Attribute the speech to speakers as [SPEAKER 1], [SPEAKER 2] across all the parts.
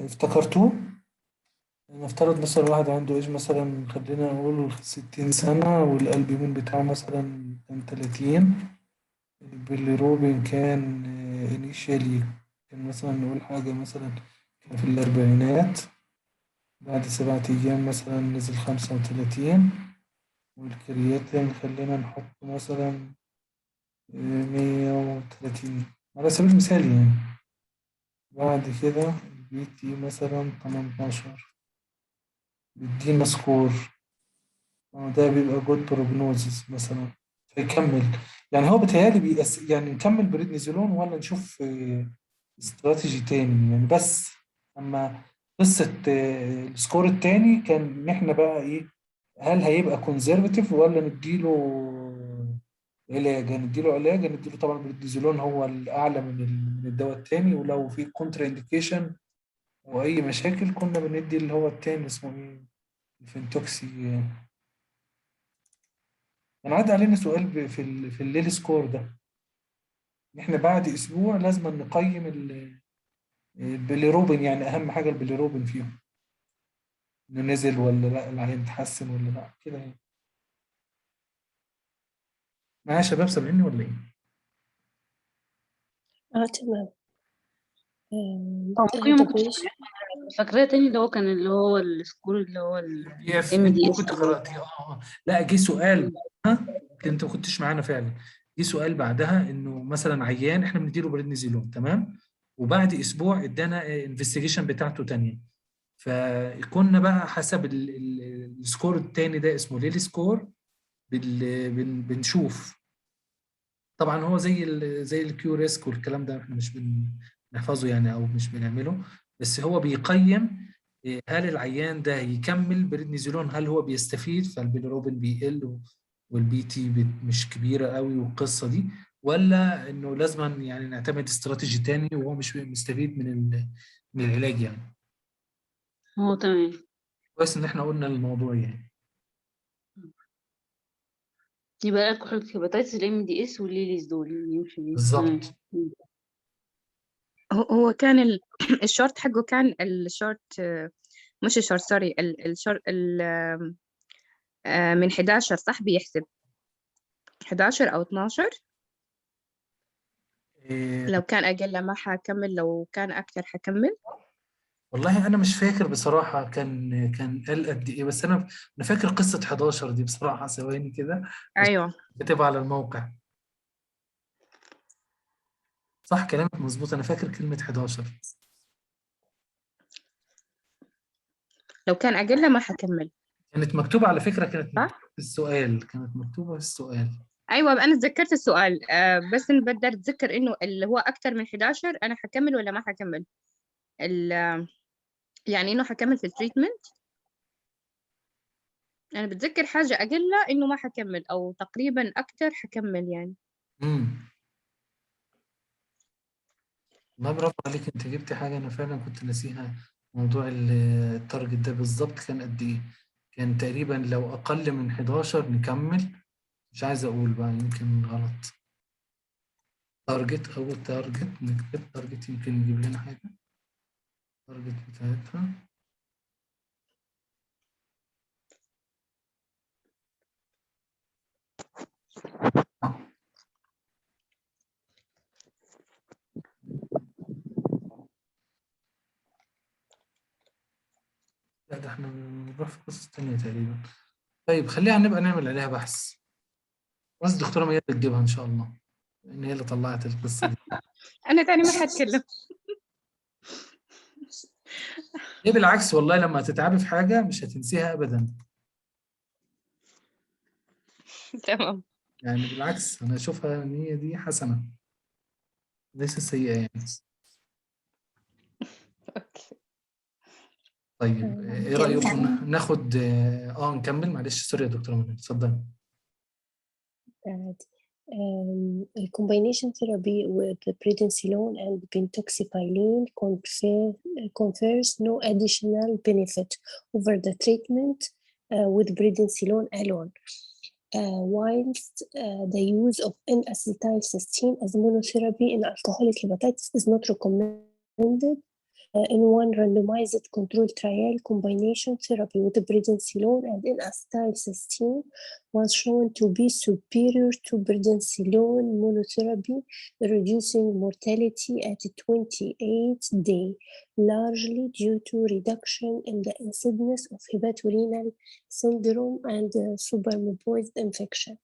[SPEAKER 1] افتكرتوه؟ نفترض مثلا واحد عنده ايش مثلا، خلينا نقول 60 سنة، والقلب يمين بتاعه مثلا كان 30. البيليروبين كان انيشالي كان مثلا نقول حاجة مثلا كان في الأربعينات. بعد 7 أيام مثلا نزل 35. والكرياتين خلينا نحط مثلا 130 على سبيل المثال يعني. بعد كده البي تي مثلا 18 بيدينا سكور. ده بيبقى جود بروجنوزيس مثلا. فيكمل. يعني هو بيتهيألي يعني نكمل بريدنيزولون ولا نشوف استراتيجي تاني يعني. بس أما قصة السكور التاني كان إن إحنا بقى إيه، هل هيبقى كونزرفتيف ولا نديله علاج؟ هنديله علاج، هنديله طبعا بريدنيزولون هو الأعلى من الدواء التاني، ولو في كونترا إنديكيشن وأي مشاكل كنا بندي اللي هو التاني اسمه إيه، الفنتوكسي. أنا عاد علينا سؤال في الليل سكور ده، إن إحنا بعد أسبوع لازم نقيم البيليروبين، يعني أهم حاجة البيليروبين فيهم، إنه نزل ولا لا، العين اتحسن ولا لا كده يعني. معايا يا شباب سامعيني ولا إيه؟
[SPEAKER 2] تمام.
[SPEAKER 3] هو ممكن ما
[SPEAKER 2] طب
[SPEAKER 3] كنتش
[SPEAKER 2] إيش؟
[SPEAKER 3] فاكراه تاني، اللي هو السكور اللي هو
[SPEAKER 1] البي اف
[SPEAKER 3] الام
[SPEAKER 1] انت
[SPEAKER 3] دي اس.
[SPEAKER 1] كنت قرأتيه لا جه سؤال. ها، انت ما كنتش معانا فعلا. جه سؤال بعدها انه مثلا عيان احنا بنديله بريدنيزولون تمام، وبعد اسبوع ادانا انفستيجيشن بتاعته تانية. فكنا بقى حسب السكور التاني ده اسمه ليلي سكور. بنشوف طبعا هو زي الكيو ريسك والكلام ده احنا مش بنحفظه يعني او مش بنعمله. بس هو بيقيم هل العيان ده يكمل بريدنيزولون، هل هو بيستفيد فالبيليروبين بيقل والبي تي مش كبيرة قوي والقصة دي، ولا انه لازم يعني نعتمد استراتيجي تاني وهو مش مستفيد من العلاج يعني.
[SPEAKER 3] هو تمام.
[SPEAKER 1] كويس ان احنا قلنا الموضوع يعني.
[SPEAKER 3] يبقى الكحول هيباتيتس الام دي اس والليليز دول يمشي بيه. تمام.
[SPEAKER 1] بالظبط.
[SPEAKER 2] هو كان الشورت حقه كان الشورت، مش الشورت، سوري، الشورت من 11 صح؟ بيحسب 11 أو 12.
[SPEAKER 1] إيه،
[SPEAKER 2] لو كان أقل ما حكمل، لو كان أكتر حكمل.
[SPEAKER 1] والله انا مش فاكر بصراحه كان قال قد ايه، بس انا فاكر قصه 11 دي بصراحه. ثواني كده عشان
[SPEAKER 2] أيوة.
[SPEAKER 1] كاتبها على الموقع. صح كلامك مظبوط، انا فاكر كلمه 11.
[SPEAKER 2] لو كان أقل ما حكمل.
[SPEAKER 1] كانت مكتوبه على فكره، كانت مكتوبه
[SPEAKER 2] صح؟
[SPEAKER 1] في السؤال، كانت مكتوبه في السؤال.
[SPEAKER 2] أيوة، أنا تذكرت السؤال. بس أنا بقدر أتذكر إنه اللي هو أكتر من 11 أنا حكمل ولا ما حكمل. يعني إنه حكمل في التريتمنت. أنا بتذكر حاجة أقل إنه ما حكمل، أو تقريبا أكتر حكمل يعني.
[SPEAKER 1] امم الله برافو عليك، انت جبتي حاجه انا فعلا كنت ناسيها. موضوع التارجت ده بالظبط كان قد ايه؟ كان تقريبا لو اقل من 11 نكمل. مش عايز اقول بقى يمكن غلط. تارجت او تارجت، نكتب تارجت يمكن يجيب لنا حاجه. تارجت بتاعتها. لا ده احنا بنروح في قصص تانية تقريبا. طيب خليها نبقى نعمل عليها بحث، بس الدكتورة ميادة تجيبها إن شاء الله، لأن هي اللي طلعت القصة دي.
[SPEAKER 2] أنا تاني ما حتكلم.
[SPEAKER 1] هي بالعكس والله، لما تتعبي في حاجة مش هتنسيها أبدا.
[SPEAKER 2] تمام.
[SPEAKER 1] يعني بالعكس أنا أشوفها إن هي دي حسنة ليست سيئة يعني.
[SPEAKER 2] أوكي.
[SPEAKER 1] طيب إيه رأيكم ناخد نكمل؟ معلش سوري يا دكتورة ميادة اتفضلي.
[SPEAKER 4] عادي. Combination therapy with prednisolone and pentoxifylline confers no additional benefit over the treatment with prednisolone alone. Whilst the use of N-acetylcysteine as monotherapy in alcoholic hepatitis is not recommended, in one randomized controlled trial, combination therapy with prednisolone and N-acetylcysteine was shown to be superior to prednisolone monotherapy, reducing mortality at 28 days, largely due to reduction in the incidence of hepatorenal syndrome and superimposed infection.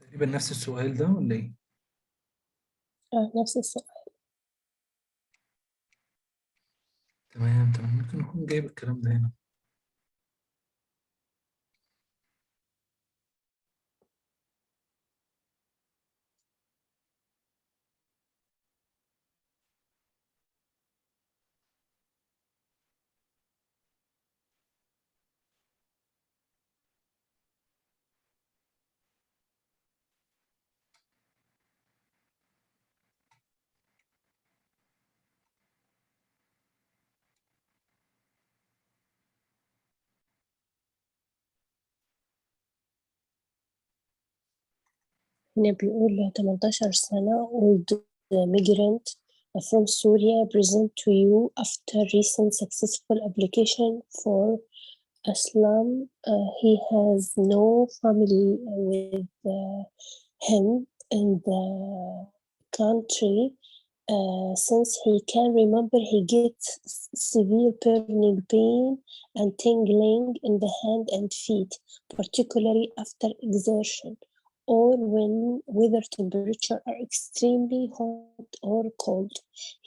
[SPEAKER 1] تقريبا نفس السؤال ده ولا ايه؟
[SPEAKER 4] نفس السؤال.
[SPEAKER 1] تمام تمام، ممكن نكون جايب الكلام ده هنا.
[SPEAKER 4] هنا بيقول 18 سنة old migrant from Syria present to you after recent successful application for asylum. He has no family with him in the country. Since he can remember, he gets severe burning pain and tingling in the hand and feet, particularly after exertion, or when weather temperature are extremely hot or cold.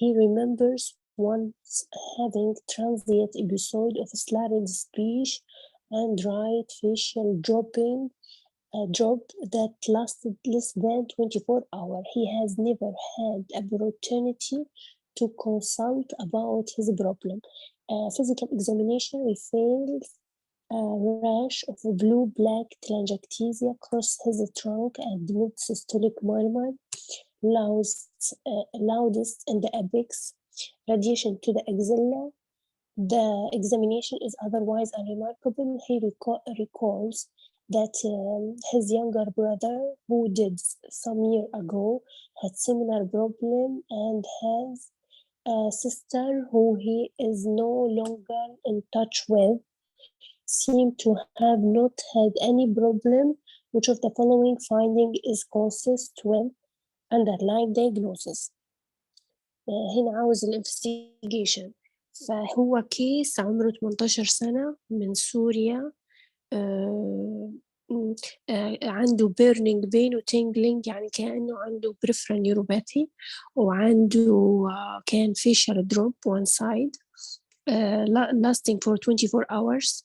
[SPEAKER 4] He remembers once having transient episode of slurred speech and right facial drop that lasted less than 24 hours. He has never had opportunity to consult about his problem. Physical examination reveals a rash of blue-black telangiectasia across his trunk and mid-systolic murmur, loudest in the apex, radiation to the axilla. The examination is otherwise unremarkable. He recalls that his younger brother, who did some year ago, had similar problem and has a sister who he is no longer in touch with, seem to have not had any problem. Which of the following finding is consistent with underlying diagnosis? هنا عاوز الانفستيجيشن. فهو كيس عمره 18 سنة من سوريا، عنده burning pain و tingling، يعني كأنه عنده peripheral neuropathy، وعنده كان facial drop one side lasting for 24 hours،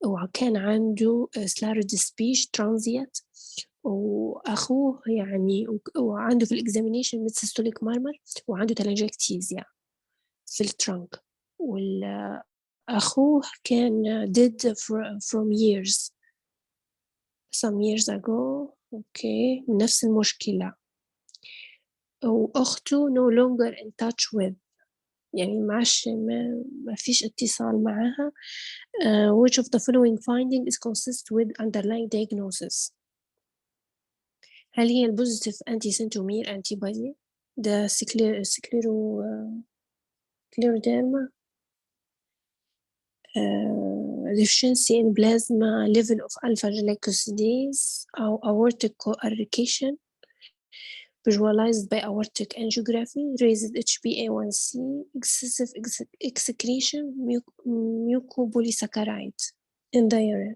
[SPEAKER 4] وكان عنده slurred speech transient، وأخوه يعني وعنده في الإكزامينيشن mid-systolic murmur، وعنده telangiectasia في الترنك، والأخوه كان dead from years some years ago. أوكي، نفس المشكلة. وأخته no longer in touch with، يعني ما فيش اتصال معها. Which of the following finding is consistent with underlying diagnosis? هل هي البوزيتيف أنتي سنتومير أنتيبودي؟ ده سكليروديرما، deficiency in plasma level of alpha glycosidase أو aortic coarctation visualized by aortic angiography, raised HbA1c, excessive excretion, mucopolysaccharide in diarrhea.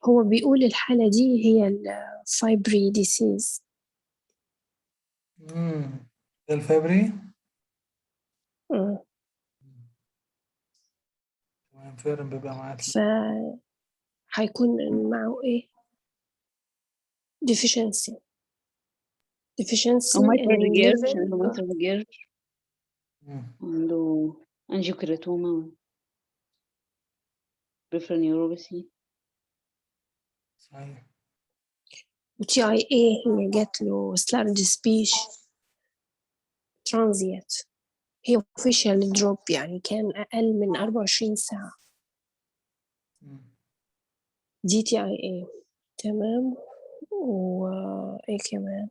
[SPEAKER 4] هو بيقول الحالة دي هي الفايبري ديسيز.
[SPEAKER 1] ده الفابري؟ تمام، فعلا بيبقى معاه.
[SPEAKER 4] هيكون معه ايه؟ deficiency
[SPEAKER 3] وميترال ريجيرش،
[SPEAKER 4] level.
[SPEAKER 3] عنده ميترال ريجيرش، عنده انجيوكراتوما، بريفرال نيوروباثي.
[SPEAKER 1] صحيح.
[SPEAKER 4] وتي اي اي هي جات له slurred speech. transient. هي official drop يعني كان أقل من 24 ساعة. DTIA تمام. وإيه كمان؟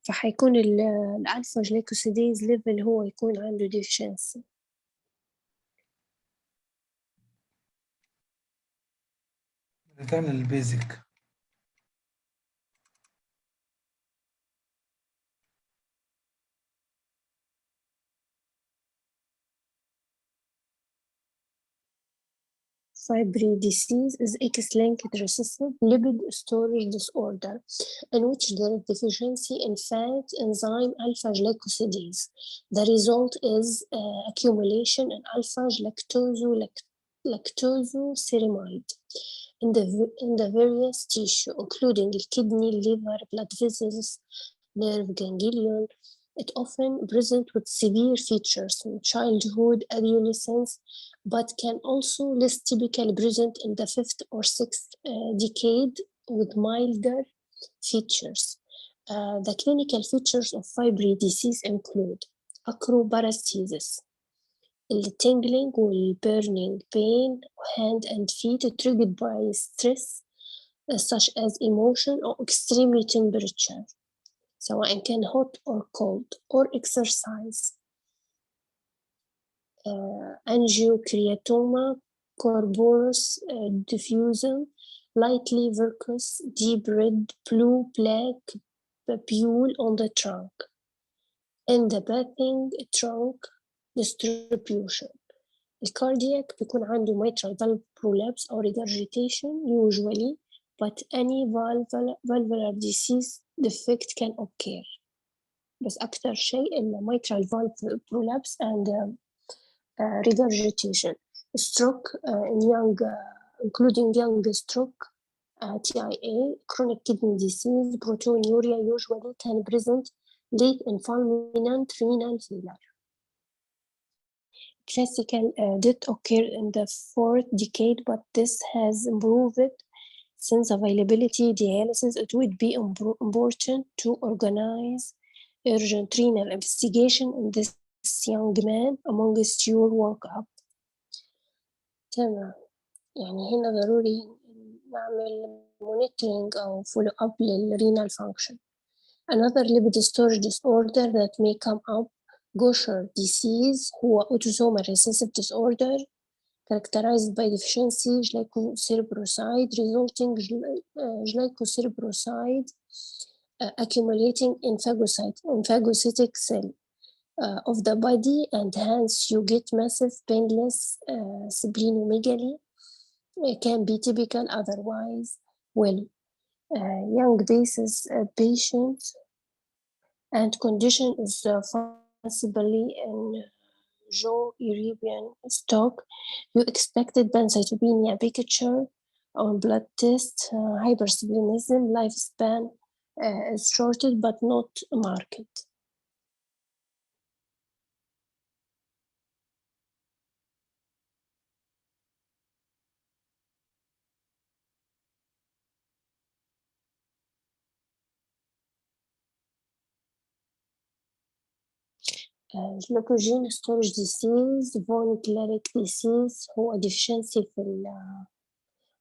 [SPEAKER 4] فحيكون الألفا جليكوسيديز ليفل هو يكون عنده deficiency.
[SPEAKER 1] تعمل البيزك.
[SPEAKER 4] Fibry disease is X-linked recessive lipid storage disorder in which there is deficiency in fat enzyme alpha glycosidase. The result is accumulation in alpha lactoseramide in the various tissue, including the kidney, liver, blood vessels, nerve, ganglion. It often presents with severe features in childhood, adolescence, but can also less typically present in the 5th or 6th decade with milder features. The clinical features of Fibry disease include acroparesthesis, tingling or burning pain, hand and feet triggered by stress such as emotion or extreme temperature, سواء كان hot or cold or exercise. Angiokeratoma, corpus diffusum, lightly viscous, deep red, blue, black papule on the trunk. In the bathing trunk distribution. الكاردياك بيكون عنده mitral valve prolapse أو regurgitation usually, but any valvular disease defect can occur. بس أكثر شيء إنه mitral valve prolapse and regurgitation. Stroke in young, including young stroke, TIA, chronic kidney disease, proteinuria usually can present late in fulminant renal failure. Classical death occurred in the 4th decade, but this has improved since availability dialysis. It would be important to organize urgent renal investigation in this young man amongst your workup. تمام. يعني هنا ضروري نعمل monitoring أو follow up للrenal function. Another lipid storage disorder that may come up, Gaucher disease هو autosomal recessive disorder characterized by deficiency glycocerebroside resulting glycocerebroside accumulating in phagocytic cell of the body, and hence you get massive painless splenomegaly. It can be typical otherwise. Well, young basis patients and condition is possibly in Ureteric stock. You expected pancytopenia picture on blood test, hypersplenism, lifespan is shorted but not marked. glycogen storage disease, von Cleric disease هو deficiency في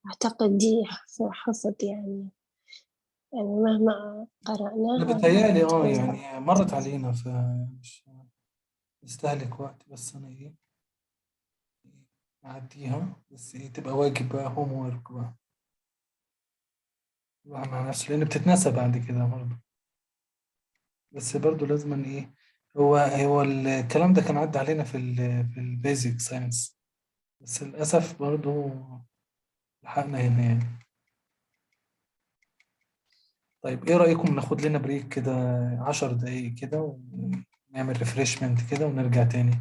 [SPEAKER 4] أعتقد دي حفظ يعني مهما قرأناها
[SPEAKER 1] بتهيألي يعني مرت علينا فمش نستهلك وقت، بس أنا إيه نعديها، بس إيه تبقى واجب بقى هوم وورك بقى مع نفسه، لأن بتتنسى بعد كده برضه. بس برضه لازم إيه هو الكلام ده كان عدى علينا في البيزك ساينس، بس للأسف برضه لحقنا هنا يعني. طيب إيه رأيكم ناخد لنا بريك كده 10 دقايق كده ونعمل ريفريشمنت كده ونرجع تاني؟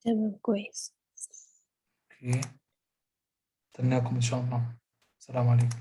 [SPEAKER 4] تمام كويس.
[SPEAKER 1] أوكي، استناكم إن شاء الله. السلام عليكم.